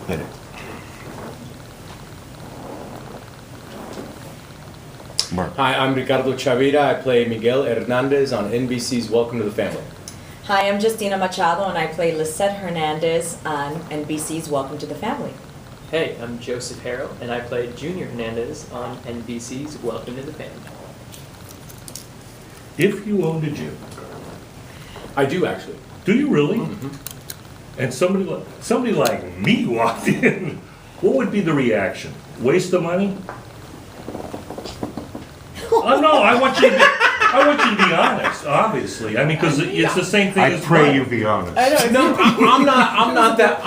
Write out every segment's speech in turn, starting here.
Hit it. Mark. Hi, I'm Ricardo Chavira. I play Miguel Hernandez on NBC's Welcome to the Family. Hi, I'm Justina Machado, and I play Lisette Hernandez on NBC's Welcome to the Family. Hey, I'm Joseph Haro, and I play Junior Hernandez on NBC's Welcome to the Family. If you owned a gym, I do, actually. do you really? Mm-hmm. And somebody like me walked in, what would be the reaction? Waste of money? Oh no, I want you to be honest. Obviously, I mean, because it's the same thing I as pray mine. you be honest. No, I'm not that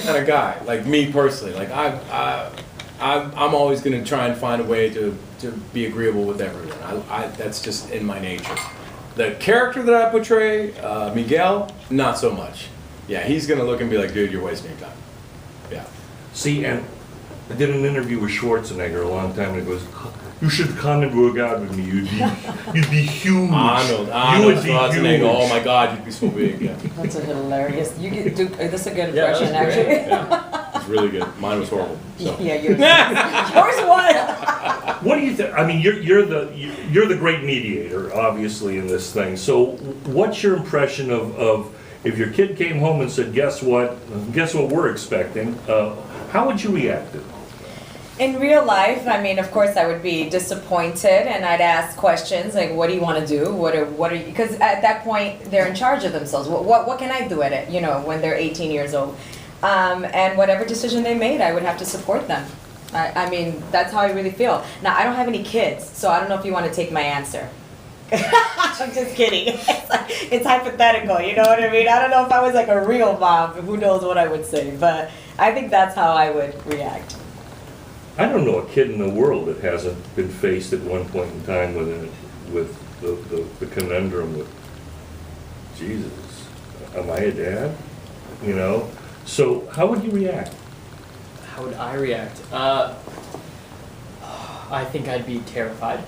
kind of guy. Like me personally, like I'm always going to try and find a way to be agreeable with everyone. That's just in my nature. The character that I portray, Miguel, not so much. Yeah, he's going to look and be like, dude, you're wasting your time. Yeah. See, and I did an interview with Schwarzenegger a long time ago. He goes, you should come and work out with me. You'd be huge. Arnold you would be Schwarzenegger. huge. Oh my God, you'd be so big. Yeah. That's a hilarious. You get do. That's a good Yeah, that was impression, great. actually. Yeah. It's really good. Mine was horrible. So. Yeah, yours was. What do you think? I mean, you're the great mediator, obviously, in this thing. So, what's your impression of if your kid came home and said, "Guess what? Guess what we're expecting?" How would you react to it? In real life, I mean, of course, I would be disappointed, and I'd ask questions like, "What do you want to do? What are you?" Because at that point, they're in charge of themselves. What can I do at it? You know, when they're 18 years old, and whatever decision they made, I would have to support them. I mean, that's how I really feel. Now, I don't have any kids, so I don't know if you want to take my answer. I'm just kidding. It's hypothetical, you know what I mean? I don't know if I was like a real mom, who knows what I would say, but I think that's how I would react. I don't know a kid in the world that hasn't been faced at one point in time with the conundrum with, Jesus, am I a dad? You know? So how would you react? How would I react? I think I'd be terrified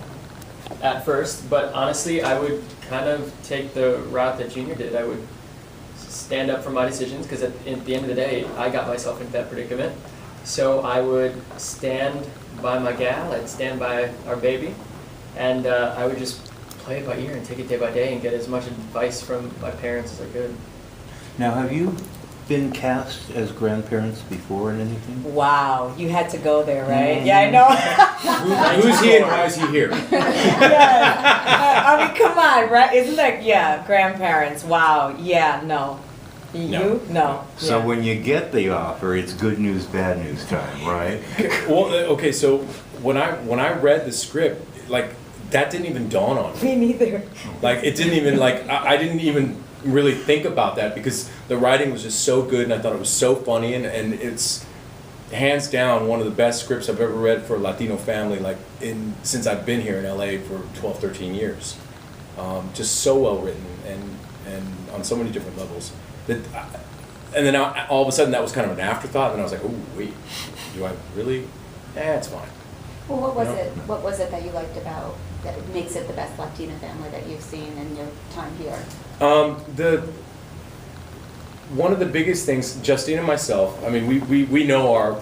at first, but honestly, I would kind of take the route that Junior did. I would stand up for my decisions, because at the end of the day, I got myself into that predicament. So I would stand by my gal, I'd stand by our baby, and I would just play it by ear and take it day by day and get as much advice from my parents as I could. Now, have you been cast as grandparents before in anything? Wow, you had to go there, right? Yeah, I know. Who's he and why is he here? Yeah. I mean, come on, right? Isn't that, yeah, grandparents, wow, yeah, no. You? No. So Yeah. when you get the offer, it's good news, bad news time, right? Well, okay, so when I read the script, like that didn't even dawn on me. Me neither. Like it didn't even like I didn't even really think about that, because the writing was just so good and I thought it was so funny, and it's hands down one of the best scripts I've ever read for a Latino family, like since I've been here in LA for 12, 13 years. Just so well written and on so many different levels. And then all of a sudden that was kind of an afterthought, and I was like, oh wait, do I really? It's fine. Well, what was You know? it? What was it that you liked about that makes it the best Latina family that you've seen in your time here? One of the biggest things, Justine and myself, I mean, we know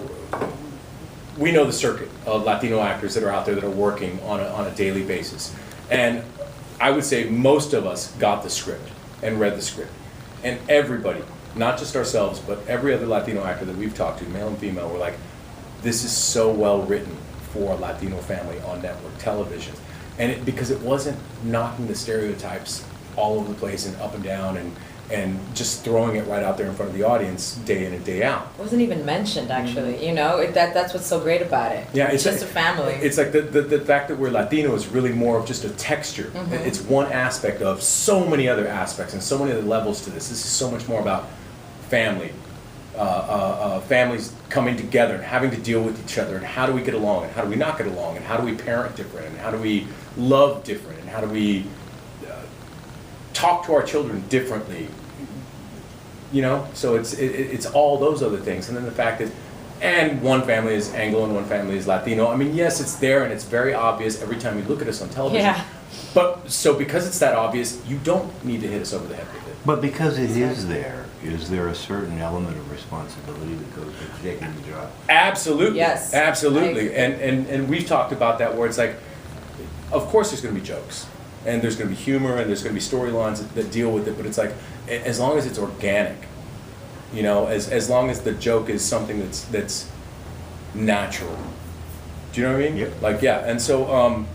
the circuit of Latino actors that are out there that are working on a daily basis, and I would say most of us got the script and read the script. And everybody, not just ourselves, but every other Latino actor that we've talked to, male and female, were like, this is so well written for a Latino family on network television. And because it wasn't knocking the stereotypes all over the place and up and down and just throwing it right out there in front of the audience day in and day out. It wasn't even mentioned, actually, you know? That's what's so great about it. Yeah, it's just a family. It's like the fact that we're Latino is really more of just a texture. Mm-hmm. It's one aspect of so many other aspects and so many other levels to this. This is so much more about family, families coming together and having to deal with each other, and how do we get along and how do we not get along, and how do we parent different, and how do we love different, and how do we talk to our children differently. You know, so it's all those other things, and then the fact that, and one family is Anglo and one family is Latino. I mean, yes, it's there and it's very obvious every time you look at us on television. Yeah. But so because it's that obvious, you don't need to hit us over the head with it. But because it is there, is there a certain element of responsibility that goes with taking the job? Absolutely. Yes. Absolutely. I And we've talked about that where it's like, of course there's going to be jokes, and there's going to be humor, and there's going to be storylines that deal with it, but it's like, as long as it's organic, you know, as long as the joke is something that's natural. Do you know what I mean? Yep. Like, yeah. And so,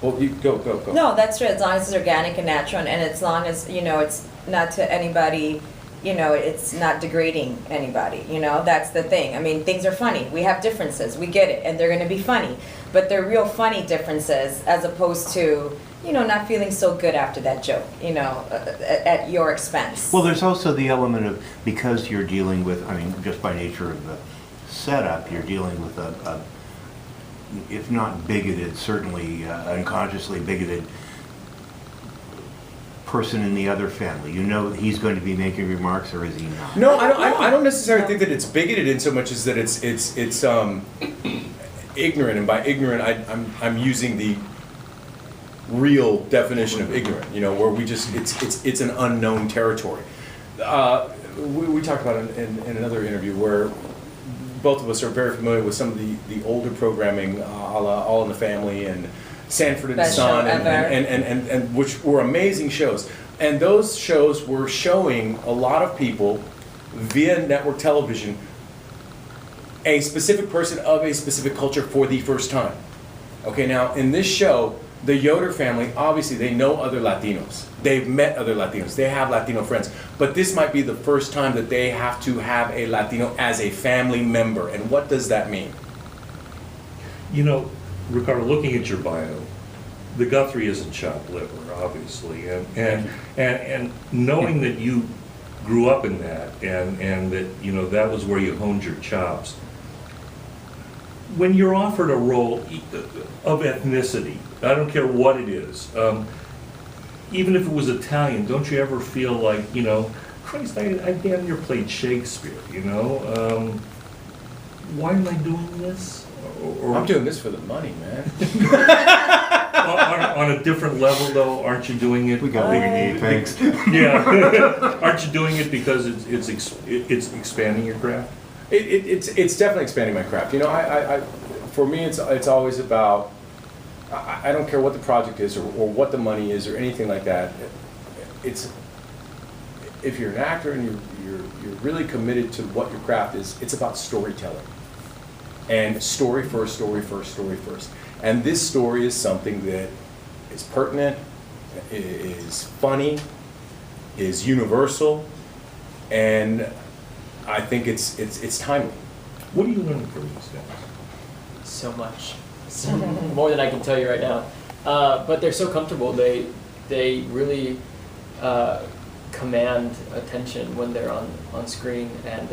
well, you go. No, that's true, as long as it's organic and natural, and as long as, you know, it's not to anybody, you know, it's not degrading anybody, you know, that's the thing. I mean, things are funny, we have differences, we get it, and they're gonna be funny, but they're real funny differences, as opposed to, you know, not feeling so good after that joke, you know, at your expense. Well, there's also the element of, because you're dealing with, I mean, just by nature of the setup, you're dealing with a if not bigoted, certainly unconsciously bigoted person in the other family. You know he's going to be making remarks, or is he not? No, I don't necessarily think that it's bigoted in so much as that it's ignorant, and by ignorant I'm using the real definition of ignorant. You know, where we just it's an unknown territory. We talked about it in another interview where both of us are very familiar with some of the older programming, a la All in the Family and Sanford and Best Son, show ever. and which were amazing shows. And those shows were showing a lot of people via network television a specific person of a specific culture for the first time. Okay, now in this show, the Yoder family, obviously they know other Latinos. They've met other Latinos. They have Latino friends. But this might be the first time that they have to have a Latino as a family member. And what does that mean? You know, Ricardo, looking at your bio, the Guthrie isn't chopped liver, obviously, and knowing that you grew up in that, and that, you know, that was where you honed your chops. When you're offered a role of ethnicity, I don't care what it is, even if it was Italian, don't you ever feel like, you know, Christ, I damn near played Shakespeare, you know? Why am I doing this? Or I'm doing this for the money, man. on a different level, though, aren't you doing it? We got bigger need, thanks. Yeah, aren't you doing it because it's expanding your craft? It's definitely expanding my craft. You know, I for me, it's always about. I don't care what the project is or what the money is or anything like that. It's if you're an actor and you're really committed to what your craft is. It's about storytelling. And story first, story first, story first. And this story is something that is pertinent, is funny, is universal, and I think it's timely. What are you learning from these guys? So much. More than I can tell you right now. But they're so comfortable. They really command attention when they're on screen. And,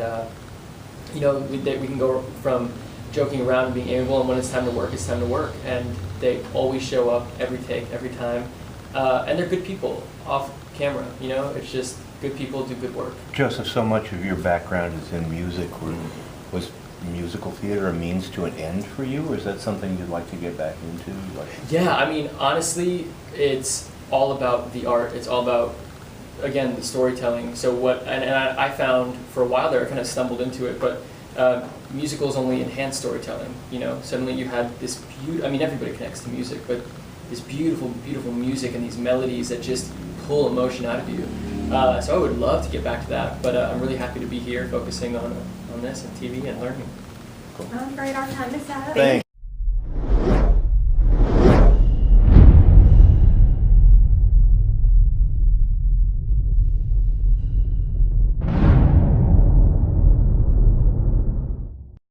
you know, we can go from joking around and being amiable, and when it's time to work, it's time to work. And they always show up every take, every time. And they're good people off camera, you know? It's just good people do good work. Joseph, so much of your background is in music. Was musical theater a means to an end for you, or is that something you'd like to get back into? Yeah, I mean, honestly, it's all about the art. It's all about, again, the storytelling. So I found for a while there, I kind of stumbled into it, but musicals only enhance storytelling. You know, suddenly you had this I mean, everybody connects to music, but this beautiful, beautiful music and these melodies that just pull emotion out of you. So I would love to get back to that, but I'm really happy to be here focusing on this and TV and learning. Great, our time is up. Thanks.